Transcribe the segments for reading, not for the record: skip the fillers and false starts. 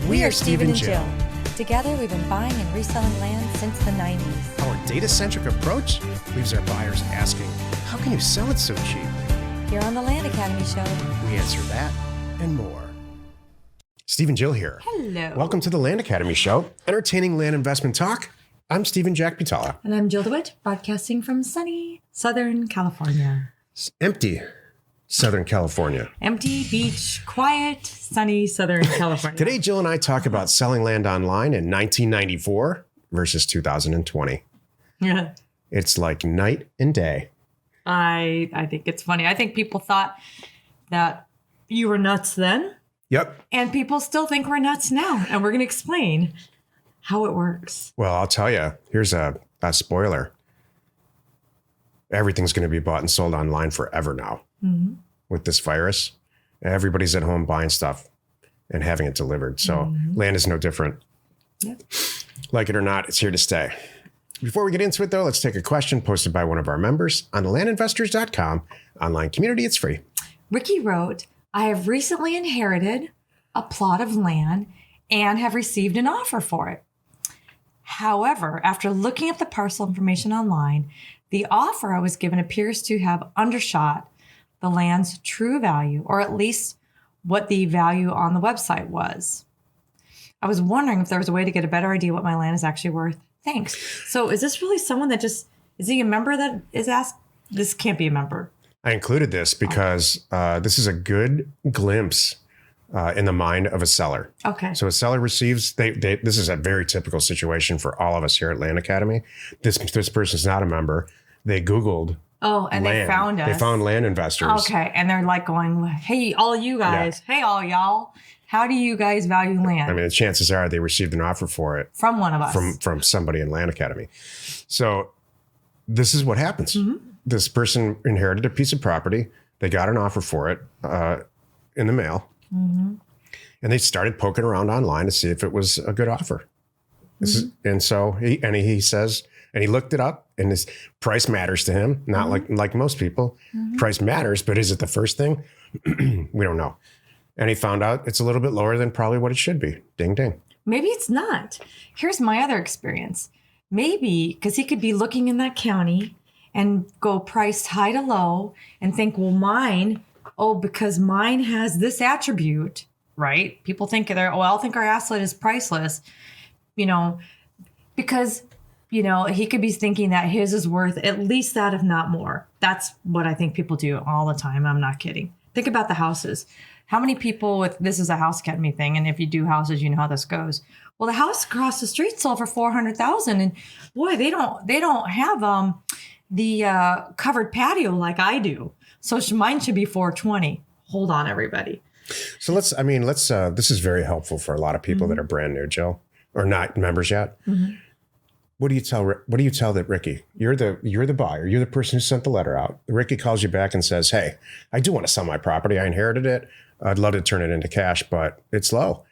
We are Steve and Jill. Together, we've been buying and reselling land since the 90s. Our data-centric approach leaves our buyers asking, how can you sell it so cheap? Here on the Land Academy Show, We answer that and more. Steve and Jill here. hello. Welcome to the Land Academy Show, entertaining land investment talk. I'm Stephen Jack Pitala. And I'm Jill DeWitt, broadcasting from sunny Southern California. It's empty Southern California. Empty, beach, quiet, sunny Southern California. Today, Jill and I talk about selling land online in 1994 versus 2020. Yeah. It's like night and day. I think it's funny. I think people thought that you were nuts then. Yep. And people still think we're nuts now. And we're going to explain how it works. Well, I'll tell you, here's a spoiler. Everything's going to be bought and sold online forever now. Mm-hmm. With this virus. Everybody's at home buying stuff and having it delivered. So land is no different. Yep. Like it or not, it's here to stay. Before we get into it, though, let's take a question posted by one of our members on the landinvestors.com online community. It's free. Ricky wrote, I have recently inherited a plot of land and have received an offer for it. However, after looking at the parcel information online, the offer I was given appears to have undershot the land's true value, or at least what the value on the website was. I was wondering if there was a way to get a better idea what my land is actually worth. Thanks. So is this really someone that is he a member that is asked? This can't be a member. I included this because this is a good glimpse in the mind of a seller. Okay. So a seller receives, this is a very typical situation for all of us here at Land Academy. This person's not a member. They Googled and land. they found us. They found land investors. Okay. And they're like going, hey, all you guys, hey, all y'all, how do you guys value land? I mean, the chances are they received an offer for it. From one of us. From somebody in Land Academy. So this is what happens. Mm-hmm. This person inherited a piece of property. They got an offer for it in the mail. Mm-hmm. And they started poking around online to see if it was a good offer. And so he says, and he looked it up, and his price matters to him. Not like most people. Price matters, but is it the first thing? We don't know. And he found out it's a little bit lower than probably what it should be. Ding, ding. Maybe it's not. Here's my other experience. Maybe because he could be looking in that county and go priced high to low and think, well, because mine has this attribute, right? People think I'll think our asset is priceless, because he could be thinking that his is worth at least that, if not more. That's what I think people do all the time. I'm not kidding. Think about the houses. How many people this is a house academy thing, and if you do houses, you know how this goes. Well, the house across the street sold for $400,000, and boy, they don't have the covered patio like I do. So mine should be $420. Hold on, everybody. So let's this is very helpful for a lot of people that are brand new, Jill, or not members yet. Mm-hmm. What do you tell that Ricky? You're the buyer. You're the person who sent the letter out. Ricky calls you back and says, hey, I do want to sell my property. I inherited it. I'd love to turn it into cash, but it's low.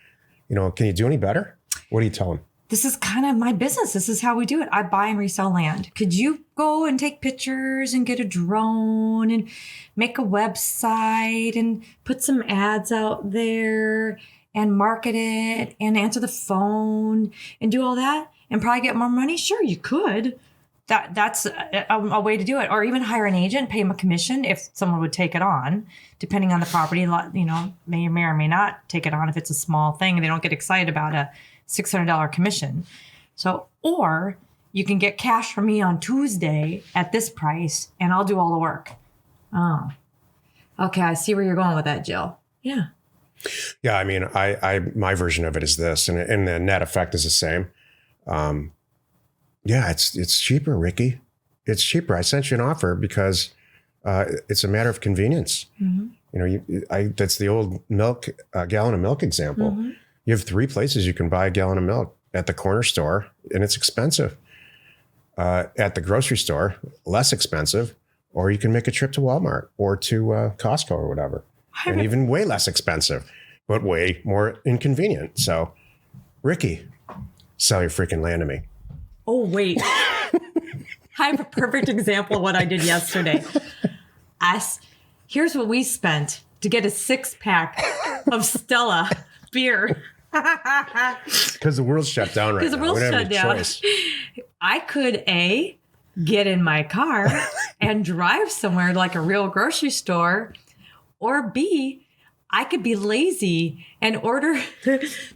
Can you do any better? What do you tell him? This is kind of my business. This is how we do it. I buy and resell land. Could you go and take pictures and get a drone and make a website and put some ads out there and market it and answer the phone and do all that and probably get more money? Sure, you could. That's a way to do it. Or even hire an agent, pay him a commission if someone would take it on, depending on the property. May or may not take it on if it's a small thing and they don't get excited about a $600 commission. So, or you can get cash from me on Tuesday at this price and I'll do all the work. Oh, okay. I see where you're going with that, Jill. Yeah. Yeah. I mean, my version of it is this, and the net effect is the same. Yeah, it's cheaper, Ricky. It's cheaper. I sent you an offer because it's a matter of convenience. Mm-hmm. That's the old gallon of milk example. Mm-hmm. You have 3 places you can buy a gallon of milk: at the corner store, and it's expensive; at the grocery store, less expensive; or you can make a trip to Walmart or to Costco or whatever, and even way less expensive, but way more inconvenient. So, Ricky, sell your freaking land to me. Oh, wait. I have a perfect example of what I did yesterday. Here's what we spent to get a 6-pack of Stella beer Because the world's shut down right now. Because the world's we don't have shut any down. choice. I could get in my car and drive somewhere like a real grocery store, or B, I could be lazy and order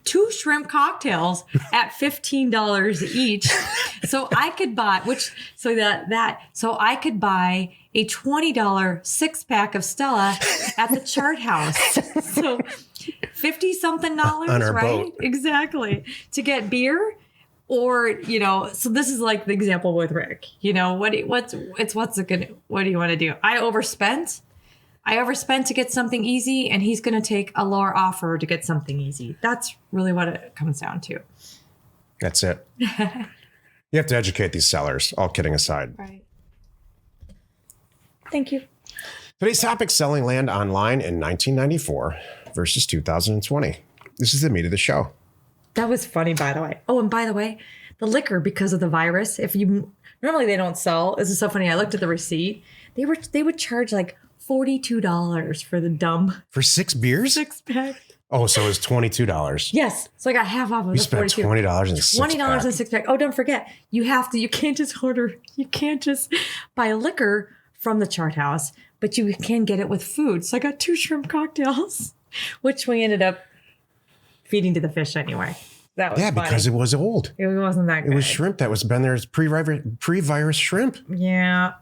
2 shrimp cocktails at $15 each. So I could buy, so I could buy a $20 6-pack of Stella at the Chart House. So 50 something dollars, on our right? boat. Exactly. To get beer. Or, so this is like the example with Rick, what do you want to do? I overspent to get something easy, and he's going to take a lower offer to get something easy. That's really what it comes down to. That's it. You have to educate these sellers, all kidding aside. Right. Thank you. Today's topic, selling land online in 1994 versus 2020. This is the meat of the show. That was funny, by the way. Oh, and by the way, the liquor, because of the virus, normally they don't sell. This is so funny. I looked at the receipt. They would charge like $42 for the dumb For 6 beers? 6-pack. Oh, so it was $22. Yes. So I got half off of We the spent $42. $20 in a 6-pack. $20 in a 6-pack. Oh, don't forget. You can't just buy liquor from the Chart House, but you can get it with food. So I got 2 shrimp cocktails, which we ended up feeding to the fish anyway. That was funny. Because it was old. It wasn't that good. It was shrimp that was been there as pre-virus shrimp. Yeah.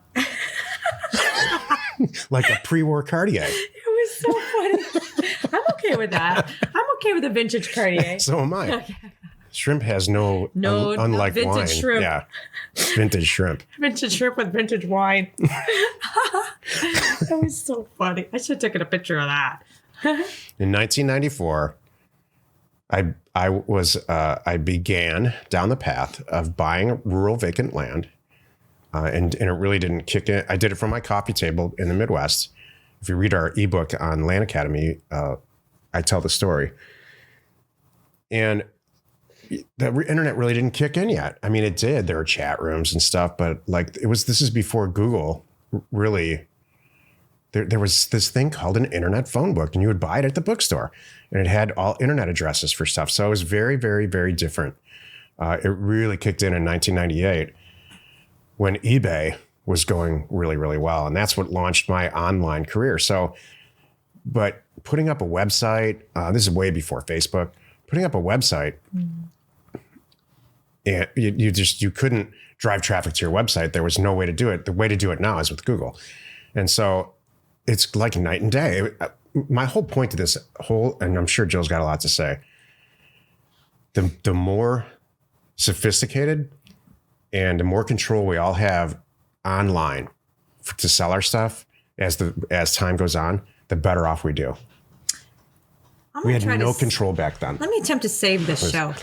Like a pre-war Cartier. It was so funny. I'm okay with that. I'm okay with a vintage Cartier. So am I. Okay. Shrimp has unlike vintage wine. Shrimp. Yeah. Vintage shrimp. Vintage shrimp with vintage wine. That was so funny. I should have taken a picture of that. In 1994, I began down the path of buying rural vacant land, and it really didn't kick in. I did it from my coffee table in the Midwest. If you read our ebook on Land Academy, I tell the story. And the internet really didn't kick in yet. I mean, it did. There were chat rooms and stuff, but this is before Google really. There was this thing called an internet phone book, and you would buy it at the bookstore, and it had all internet addresses for stuff. So it was very, very, very different. It really kicked in 1998 when eBay was going really, really well. And that's what launched my online career. But putting up a website, this is way before Facebook, putting up a website, and you couldn't drive traffic to your website. There was no way to do it. The way to do it now is with Google. And so it's like night and day. My whole point to this and I'm sure Jill's got a lot to say, the more sophisticated and the more control we all have online to sell our stuff as time goes on, the better off we do. We had no control back then. Let me attempt to save this show.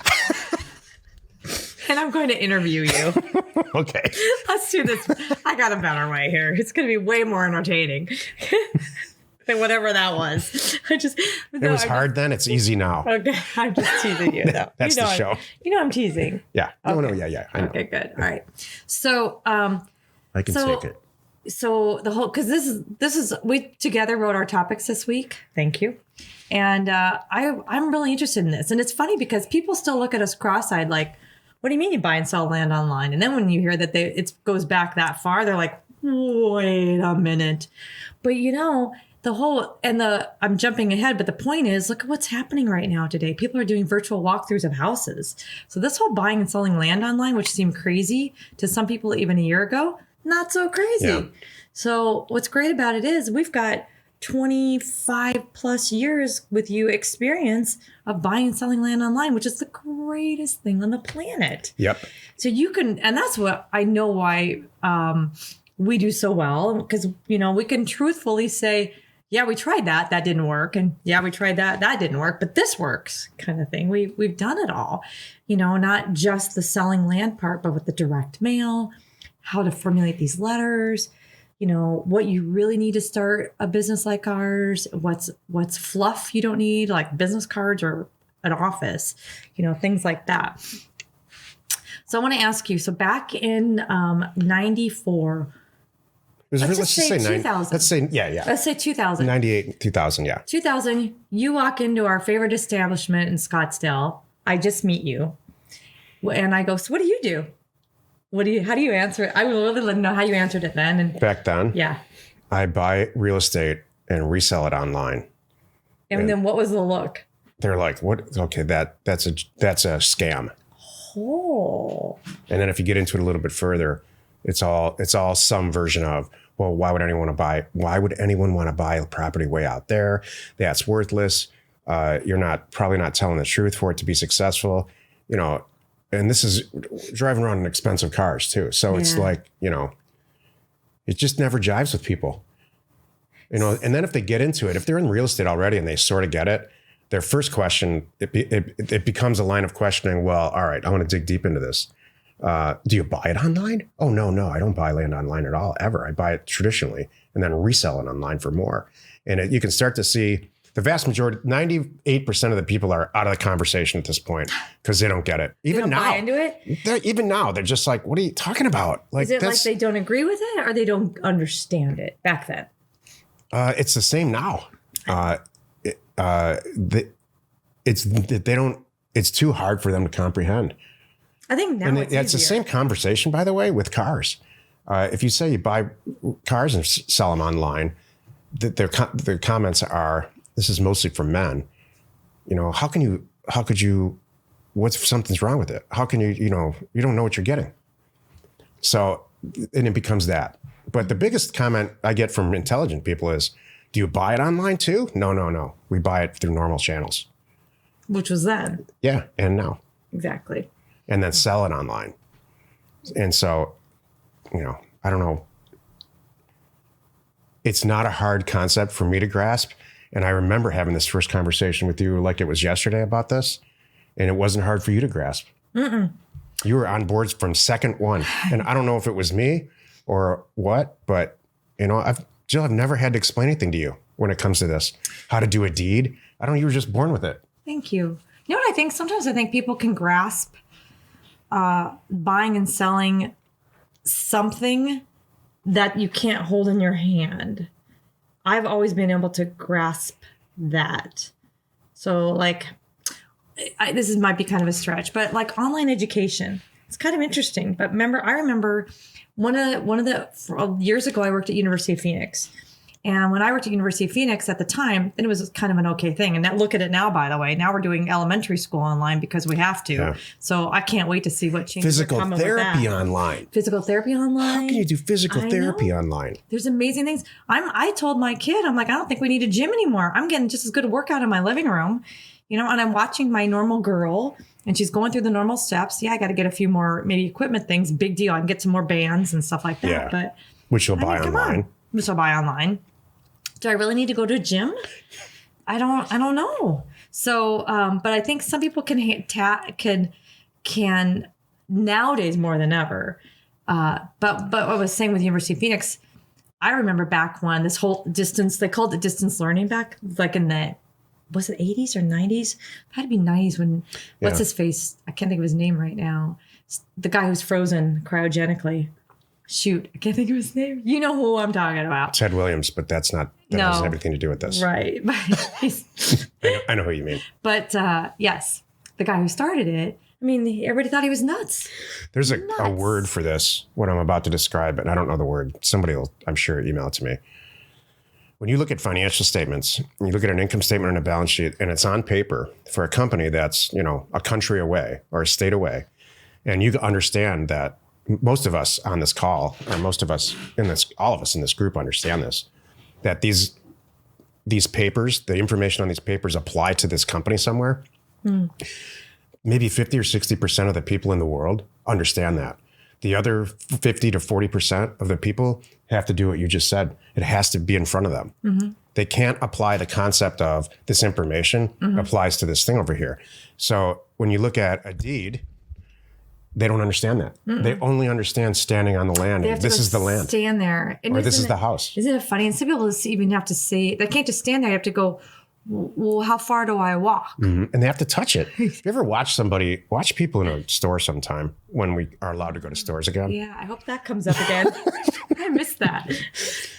And I'm going to interview you. Okay. Let's do this. I got a better way here. It's going to be way more entertaining than whatever that was. It was hard then. It's easy now. Okay. I'm just teasing you, though. That's the show. I'm teasing. Yeah. Okay. No, yeah. I know. Okay, good. All right. So, I can take it. So the whole, because this is, we together wrote our topics this week. Thank you. And I'm really interested in this. And it's funny because people still look at us cross-eyed like, what do you mean you buy and sell land online? And then when you hear that it goes back that far, they're like, wait a minute. But I'm jumping ahead, but the point is, look at what's happening right now today. People are doing virtual walkthroughs of houses. So this whole buying and selling land online, which seemed crazy to some people even a year ago, not so crazy. Yeah. So what's great about it is we've got 25 plus years with you experience of buying and selling land online, which is the greatest thing on the planet. Yep. So you can, and that's what I know why we do so well, because, we can truthfully say, yeah, we tried that didn't work. And yeah, we tried that didn't work, but this works kind of thing. We've done it all, not just the selling land part, but with the direct mail, how to formulate these letters, what you really need to start a business like ours, what's fluff you don't need, like business cards or an office, things like that. So I want to ask you, so back in 94, was let's let's just say 2000. Let's say yeah. Let's say 2000. 98, 2000, yeah. 2000, you walk into our favorite establishment in Scottsdale. I just meet you. And I go, so what do you do? How do you answer it? I would really like to know how you answered it then. And Back then, yeah. I buy real estate and resell it online. And then what was the look? They're like, what? Okay, that's a scam. Oh. And then if you get into it a little bit further, it's all some version of, well, why would anyone want to buy a property way out there? That's worthless. You're probably not telling the truth for it to be successful, and this is driving around in expensive cars too. So it's like, it just never jives with people, and then if they get into it, if they're in real estate already and they sort of get it, their first question, it becomes a line of questioning. Well, all right, I want to dig deep into this. Do you buy it online? Oh, no, I don't buy land online at all, ever. I buy it traditionally and then resell it online for more. And you can start to see the vast majority, 98% of the people are out of the conversation at this point because they don't get it. Even now, buy into it? Even now, they're just like, what are you talking about? Like, is it like they don't agree with it or they don't understand it back then? It's the same now. It's too hard for them to comprehend. I think now it's the same conversation, by the way, with cars. If you say you buy cars and sell them online, their comments are, this is mostly for men. How could you, something's wrong with it? How can you don't know what you're getting. So, and it becomes that. But the biggest comment I get from intelligent people is, do you buy it online too? No. We buy it through normal channels. Which was then. Yeah, and now. Exactly. And then sell it online. And so, I don't know. It's not a hard concept for me to grasp. And I remember having this first conversation with you like it was yesterday about this. And it wasn't hard for you to grasp. Mm-mm. You were on board from second one. And I don't know if it was me or what, but, Jill, I've never had to explain anything to you when it comes to this. How to do a deed. You were just born with it. Thank you. You know what I think? Sometimes I think people can grasp buying and selling something that you can't hold in your hand. I've always been able to grasp that. So this might be kind of a stretch, but like online education, it's kind of interesting. But I remember one of the years ago, I worked at University of Phoenix. And when I worked at University of Phoenix at the time, it was kind of an okay thing. And now, look at it now, by the way. Now we're doing elementary school online because we have to. Yeah. So I can't wait to see what changes are coming with that. Physical therapy online. Physical therapy online. How can you do physical therapy online? There's amazing things. I told my kid, I'm like, I don't think we need a gym anymore. I'm getting just as good a workout in my living room, and I'm watching my normal girl. And she's going through the normal steps. Yeah, I got to get a few more maybe equipment things. Big deal. I can get some more bands and stuff like that. Yeah. But which you'll buy online. Which I'll buy online. Do I really need to go to a gym? I don't know. So, but I think some people can nowadays more than ever. But what I was saying with University of Phoenix, I remember back when this whole they called it distance learning back like in the, was it 80s or 90s? It had to be 90s when, what's his face? I can't think of his name right now. The guy who's frozen cryogenically. Shoot, I can't think of his name. You know who I'm talking about. Ted Williams, but that has everything to do with this. Right. I know who you mean. But yes, the guy who started it, everybody thought he was nuts. There's a word for this, what I'm about to describe, and I don't know the word. Somebody will, I'm sure, email it to me. When you look at financial statements, you look at an income statement and a balance sheet, and it's on paper for a company that's, a country away or a state away, and you understand that most of us on this call, or all of us in this group understand this, that these papers, the information on these papers apply to this company somewhere. Maybe 50 or 60% of the people in the world understand that. The other 50 to 40% of the people have to do what you just said. It has to be in front of them. Mm-hmm. They can't apply the concept of this information applies to this thing over here. So when you look at a deed, they don't understand that. Mm-mm. They only understand standing on the land. And this is the land. Stand there. Or this is the house. Isn't it funny? And some people even have to say, they can't just stand there. You have to go, well, how far do I walk? And they have to touch it. Have you ever watch people in a store sometime when we are allowed to go to stores again? Yeah, I hope that comes up again. I missed that.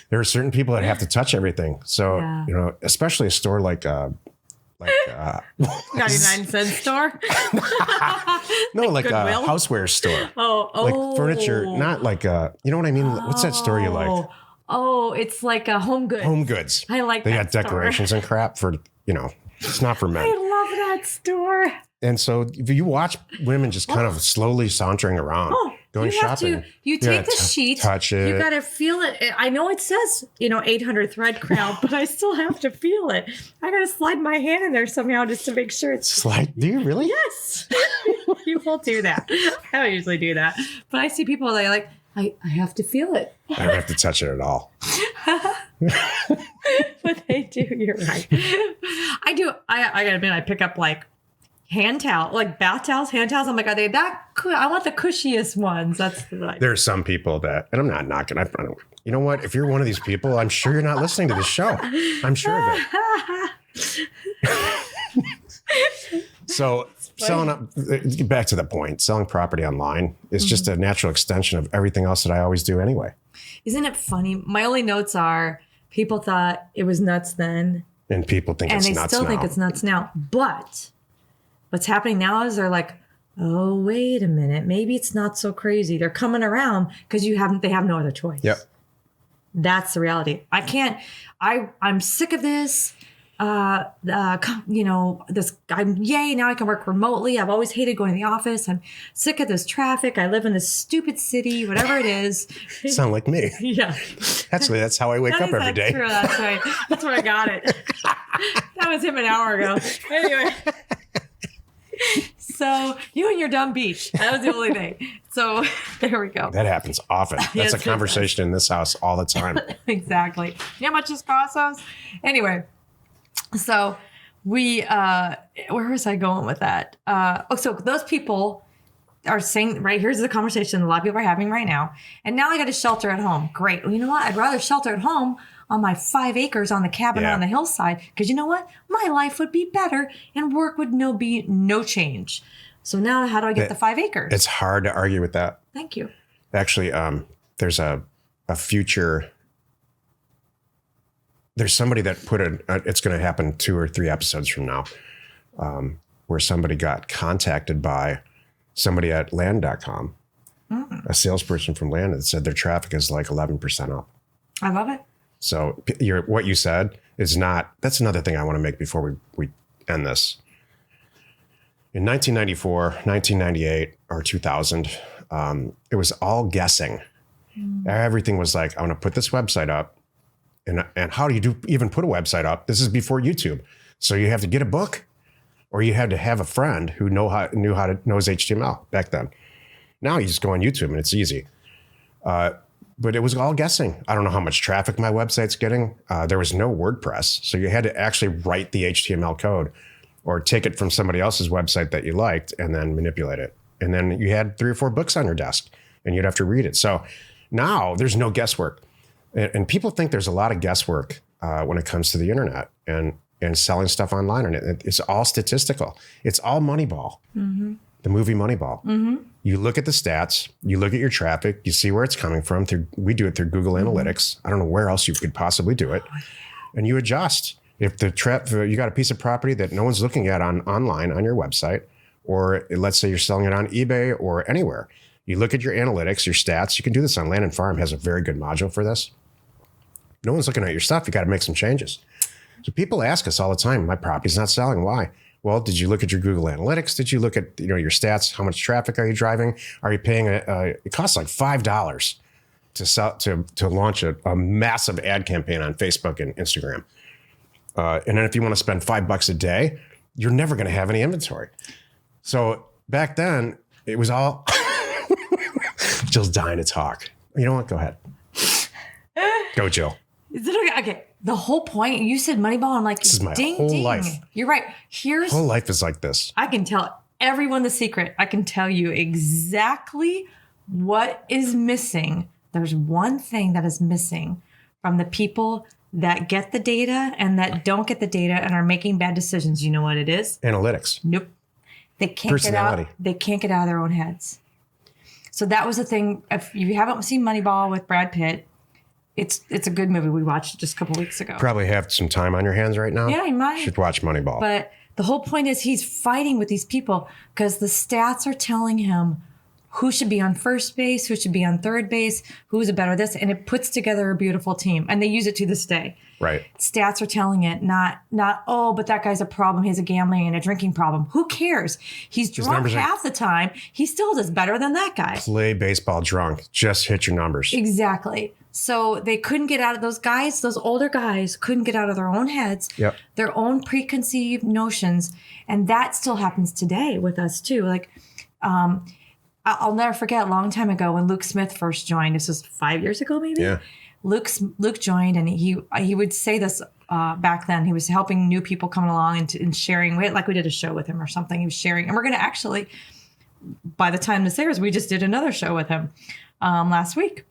There are certain people that have to touch everything. So, Yeah. Especially a store like 99-cent store? no, like a Goodwill? houseware store. Oh. Like furniture, not like you know what I mean? What's that store you like? Oh, it's like a Home Goods. Home Goods. I like they that got decorations and crap for, it's not for men. I love that store. And so if you watch women just kind of slowly sauntering around, going shopping. You take the sheet. Touch it. You got to feel it. I know it says, 800 thread count, but I still have to feel it. I got to slide my hand in there somehow just to make sure it's... Slide? Do you really? Yes. You will do that. I don't usually do that. But I see people that are like, I have to feel it. I don't have to touch it at all. But they do. You're right. I do. I gotta admit, I pick up like hand towel, like bath towels, hand towels. I'm like, are they that cool? I want the cushiest ones. That's what There are some people that, and I'm not knocking. I don't. You know what? If you're one of these people, I'm sure you're not listening to this show. I'm sure of it. So back to the point, selling property online is just a natural extension of everything else that I always do anyway. Isn't it funny? My only notes are people thought it was nuts then. And people think it's nuts now. And they still think it's nuts now. But what's happening now is they're like, oh, wait a minute. Maybe it's not so crazy. They're coming around because they have no other choice. Yep. That's the reality. I'm sick of this. Yay, now I can work remotely. I've always hated going to the office. I'm sick of this traffic. I live in this stupid city, whatever it is. Sound like me. Yeah. That's how I wake up every day. True. That's right. That's where I got it. That was him an hour ago. Anyway. So you and your dumb beach. That was the only thing. So there we go. That happens often. That's Yes, a conversation in this house all the time. Exactly. You know how much this costs us? Anyway. So where was I going with that? So those people are saying, right, here's the conversation a lot of people are having right now. And now I got to shelter at home. Great. Well, you know what? I'd rather shelter at home on my 5 acres on the cabin on the hillside. Because you know what? My life would be better and work would be no change. So now how do I get the 5 acres? It's hard to argue with that. Thank you. Actually, there's a future... There's somebody that put it's going to happen 2 or 3 episodes from now, where somebody got contacted by somebody at land.com, a salesperson from Land, that said their traffic is like 11% up. I love it. So what you said is not, that's another thing I want to make before we end this. In 1994, 1998, or 2000, it was all guessing. Everything was like, I'm going to put this website up. And how do you even put a website up? This is before YouTube. So you have to get a book, or you had to have a friend who knows HTML back then. Now you just go on YouTube and it's easy. But it was all guessing. I don't know how much traffic my website's getting. There was no WordPress. So you had to actually write the HTML code or take it from somebody else's website that you liked and then manipulate it. And then you had 3 or 4 books on your desk and you'd have to read it. So now there's no guesswork. And people think there's a lot of guesswork when it comes to the internet and selling stuff online. And it's all statistical. It's all Moneyball, the movie Moneyball. You look at the stats, you look at your traffic, you see where it's coming from. We do it through Google Analytics. I don't know where else you could possibly do it. And you adjust. If you got a piece of property that no one's looking at online on your website, or let's say you're selling it on eBay or anywhere, you look at your analytics, your stats. You can do this on Land and Farm, has a very good module for this. No one's looking at your stuff. You got to make some changes. So people ask us all the time, my property's not selling. Why? Well, did you look at your Google Analytics? Did you look at your stats? How much traffic are you driving? Are you paying it costs like $5 to launch a massive ad campaign on Facebook and Instagram. And then if you want to spend $5 a day, you're never going to have any inventory. So back then it was all Jill's dying to talk. You know what? Go ahead. Go, Jill. Is it okay? Okay. The whole point, you said Moneyball. I'm like, this is my ding, whole ding. life. You're right. Whole life is like this. I can tell everyone the secret. I can tell you exactly what is missing. There's one thing that is missing from the people that get the data and that don't get the data and are making bad decisions. You know what it is? Analytics. Nope. They can't get out. They can't get out of their own heads. So that was the thing. If you haven't seen Moneyball with Brad Pitt, it's a good movie. We watched it just a couple weeks ago. Probably have some time on your hands right now. Yeah, you might. Should watch Moneyball. But the whole point is he's fighting with these people because the stats are telling him who should be on first base, who should be on third base, who's a better this, and it puts together a beautiful team. And they use it to this day. Right. Stats are telling it, not, oh, but that guy's a problem. He has a gambling and a drinking problem. Who cares? He's drunk half the time. He still does better than that guy. Play baseball drunk. Just hit your numbers. Exactly. So they couldn't get out of those guys, those older guys couldn't get out of their own heads, their own preconceived notions. And that still happens today with us too. Like, I'll never forget a long time ago when Luke Smith first joined. This was 5 years ago, maybe. Yeah. Luke joined, and he would say this back then. He was helping new people coming along and sharing. We did a show with him or something. He was sharing, and we're going to actually, by the time this airs, we just did another show with him last week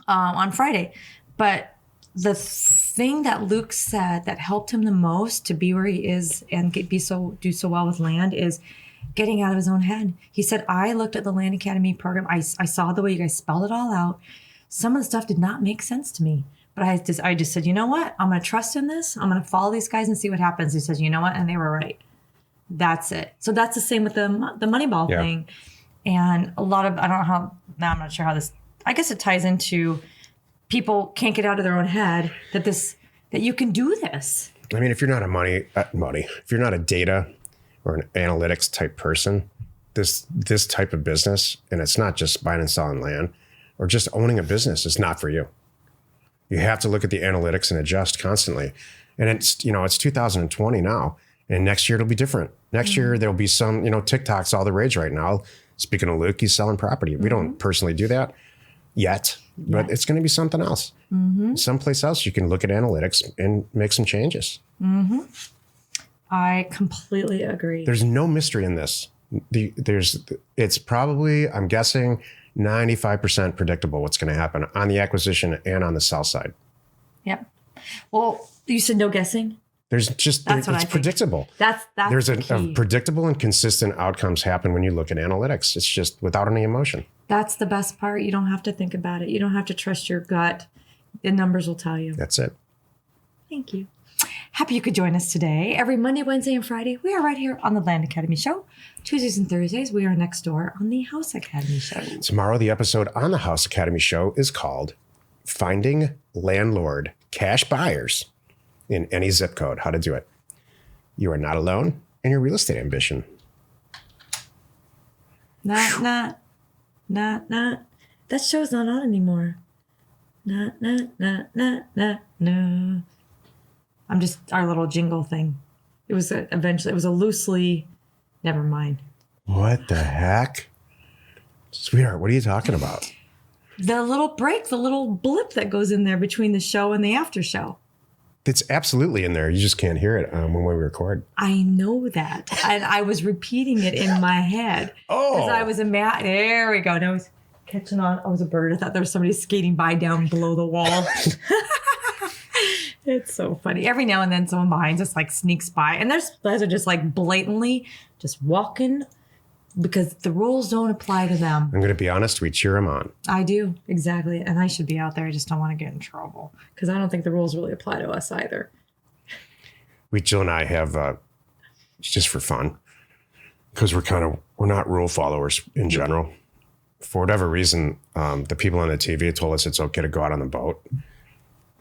on Friday. But the thing that Luke said that helped him the most to be where he is and do so well with land is getting out of his own head. He said, I looked at the Land Academy program. I saw the way you guys spelled it all out. Some of the stuff did not make sense to me. But I just said, you know what? I'm going to trust in this. I'm going to follow these guys and see what happens. He says, you know what? And they were right. That's it. So that's the same with the Moneyball thing. And a lot of, I don't know how, now I'm not sure how this, I guess it ties into people can't get out of their own head that you can do this. I mean, if you're not if you're not a data or an analytics type person, this type of business, and it's not just buying and selling land or just owning a business, is not for you. You have to look at the analytics and adjust constantly. And it's 2020 now, and next year it'll be different. Next year there'll be some, TikTok's all the rage right now. Speaking of Luke, he's selling property. We don't personally do that yet, but it's going to be something else. Someplace else you can look at analytics and make some changes. I completely agree. There's no mystery in this. It's probably, I'm guessing, 95% predictable what's going to happen on the acquisition and on the sell side. Yep. Well, you said no guessing? It's predictable. There's a predictable and consistent outcomes happen when you look at analytics. It's just without any emotion. That's the best part. You don't have to think about it. You don't have to trust your gut. The numbers will tell you. That's it. Thank you. Happy you could join us today. Every Monday, Wednesday, and Friday, we are right here on the Land Academy Show. Tuesdays and Thursdays, we are next door on the House Academy Show. Tomorrow, the episode on the House Academy Show is called Finding Landlord Cash Buyers in Any Zip Code. How to do it. You are not alone in your real estate ambition. Not. That show's not on anymore. No. I'm just our little jingle thing. It was a loosely, never mind. What the heck? Sweetheart, what are you talking about? The little break, the little blip that goes in there between the show and the after show. It's absolutely in there. You just can't hear it when we record. I know that. And I was repeating it in my head. Oh. Because I was there we go. Now I was catching on. I was a bird. I thought there was somebody skating by down below the wall. It's so funny. Every now and then someone behind us sneaks by. And there's guys are just blatantly just walking because the rules don't apply to them. I'm going to be honest. We cheer them on. I do. Exactly. And I should be out there. I just don't want to get in trouble because I don't think the rules really apply to us either. Jill and I have, just for fun, because we're not rule followers in general. For whatever reason, the people on the TV told us it's okay to go out on the boat.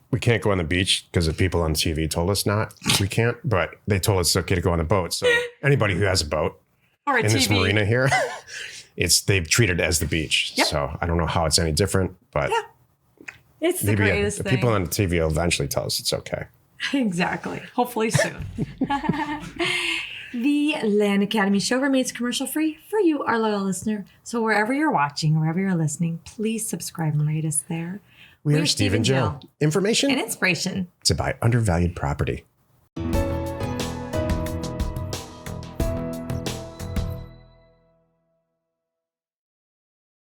We can't go on the beach because the people on TV told us not. We can't, but they told us it's okay to go on the boat. So anybody who has a boat or in this marina here, they've treated it as the beach. Yep. So I don't know how it's any different, but it's the greatest thing. The people on the TV will eventually tell us it's okay. Exactly. Hopefully soon. The Land Academy Show remains commercial free for you, our loyal listener. So wherever you're watching, wherever you're listening, please subscribe and rate us there. We are Steve and Jill. Information and inspiration to buy undervalued property.